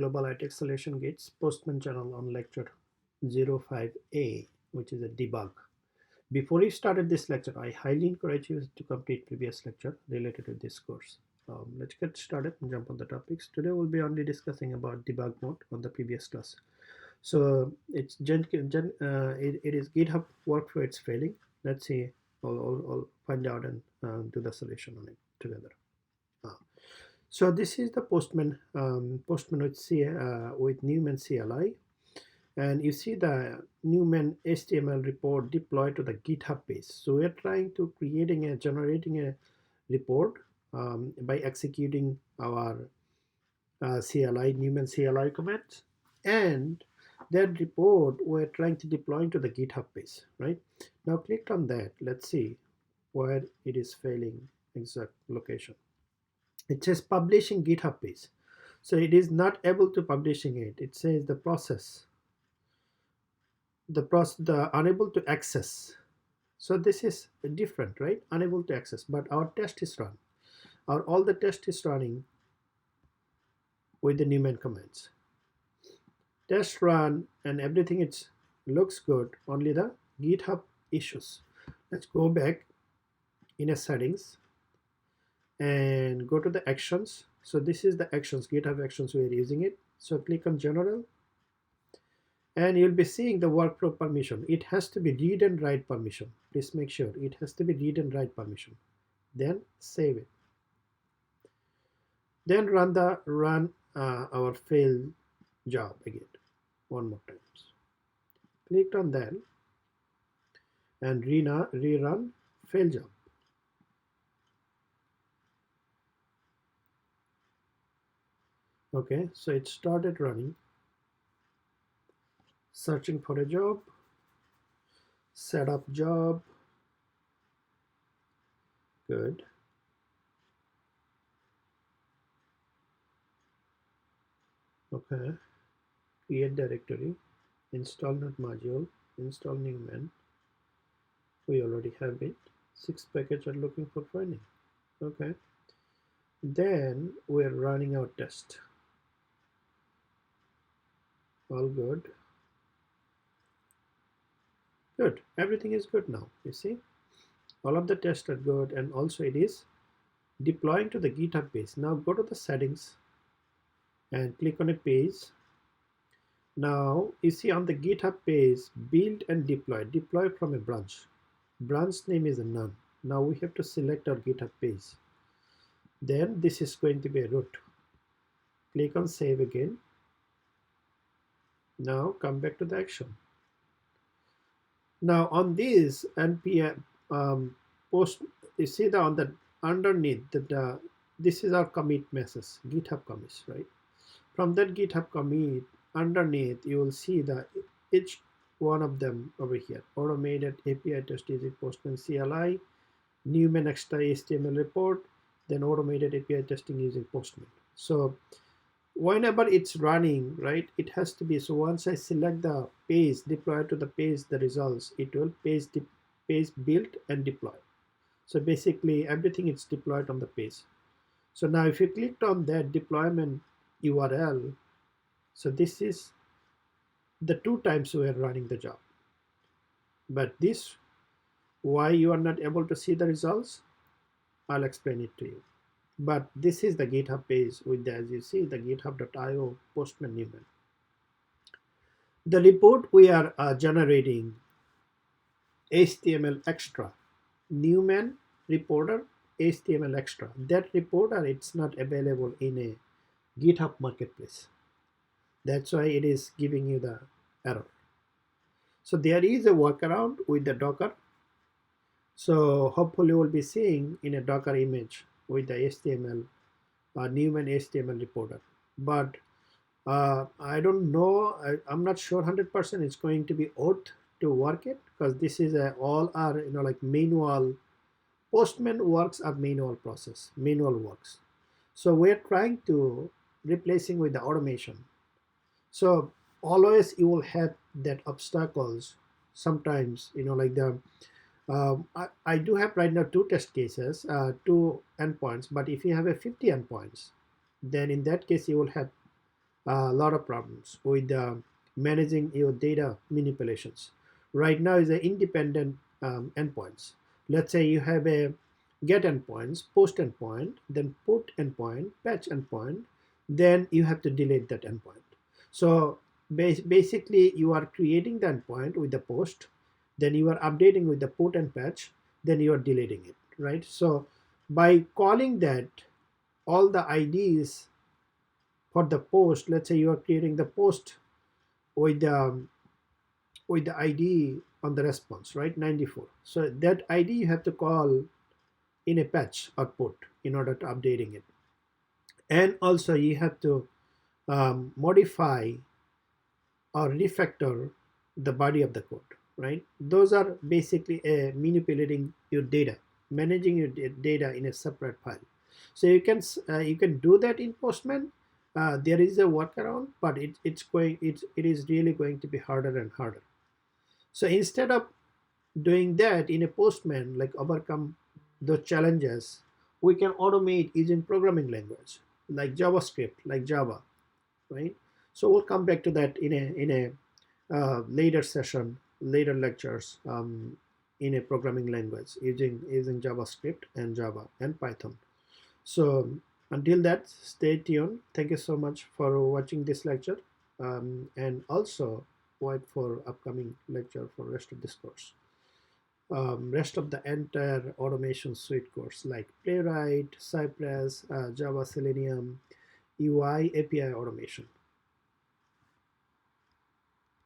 Global IT Solution GITS Postman channel on lecture 05A, which is a debug. Before you started this lecture, I highly encourage you to complete previous lecture related to this course. Let's get started and jump on the topics. Today we'll be only discussing about debug mode on the previous class. So it is GitHub workflow, it's failing. Let's see, I'll find out and do the solution on it together. So this is the Postman with Newman CLI, and you see the Newman HTML report deployed to the GitHub page. So we are trying to generating a report by executing our CLI Newman CLI commands, and that report we're trying to deploy to the GitHub page. Right now, click on that. Let's see where it is failing. Exact location. It says publishing GitHub page, so it is not able to publishing it. It says the unable to access. So this is different, right? Unable to access, but our test is run. All the test is running with the Newman commands. Test run and everything looks good. Only the GitHub issues. Let's go back in a settings and go to the actions. So this is the actions, GitHub actions, we are using it. So click on general and you'll be seeing the workflow permission. It has to be read and write permission. Please make sure it has to be read and write permission. Then save it. Then run our fail job again one more times. Click on that and rerun fail job. Okay, so it started running, searching for a job, set up job, good. Okay, create directory, install net module, install Newman. We already have it. 6 packages are looking for finding. Okay, then we're running our test. All good. Good, everything is good now. You see, all of the tests are good, and also it is deploying to the GitHub page. Now go to the settings and click on a page. Now you see on the GitHub page, build and deploy from a branch. Branch name is a none. Now we have to select our GitHub page. Then this is going to be a root. Click on save again. Now come back to the action. Now on this npm post, you see on the underneath this is our commit message, GitHub commits, right? From that GitHub commit underneath, you will see each one of them over here. Automated API test using Postman CLI, Newman extra HTML report, then automated API testing using Postman. So whenever it's running, right, it has to be, so once I select the page, deploy to the page the results, it will page build and deploy. So basically everything is deployed on the page. So now if you clicked on that deployment URL, so this is the 2 times we are running the job. But this, why you are not able to see the results, I'll explain it to you. But this is the GitHub page with the, as you see, the github.io Postman Newman. The report we are generating HTML extra, Newman reporter HTML extra. That reporter, it's not available in a GitHub marketplace. That's why it is giving you the error. So there is a workaround with the Docker. So hopefully we'll be seeing in a Docker image with the HTML, Newman HTML reporter. But I don't know, I'm not sure 100% it's going to be out to work it, because this is all are like manual. Postman works are manual process, manual works. So we're trying to replacing with the automation. So always you will have that obstacles sometimes, like the I do have right now 2 test cases, 2 endpoints, but if you have a 50 endpoints, then in that case you will have a lot of problems with managing your data manipulations. Right now is the independent endpoints. Let's say you have a get endpoints, post endpoint, then put endpoint, patch endpoint, then you have to delete that endpoint. So basically you are creating the endpoint with the post, then you are updating with the put and patch, then you are deleting it, right? So by calling that, all the IDs for the post, let's say you are creating the post with the ID on the response, right? 94. So that ID you have to call in a patch or put in order to updating it. And also you have to modify or refactor the body of the code, right? Those are basically manipulating your data, managing your data in a separate file. So you can do that in Postman. There is a workaround, but it is really going to be harder and harder. So instead of doing that in a Postman, like overcome those challenges, we can automate using programming language like JavaScript, like Java, right? So we'll come back to that in a later session, later lectures in a programming language using JavaScript and Java and Python. So until that, stay tuned. Thank you so much for watching this lecture, and also wait for upcoming lecture for rest of this course. Rest of the entire automation suite course like Playwright, Cypress, Java Selenium, UI, API automation.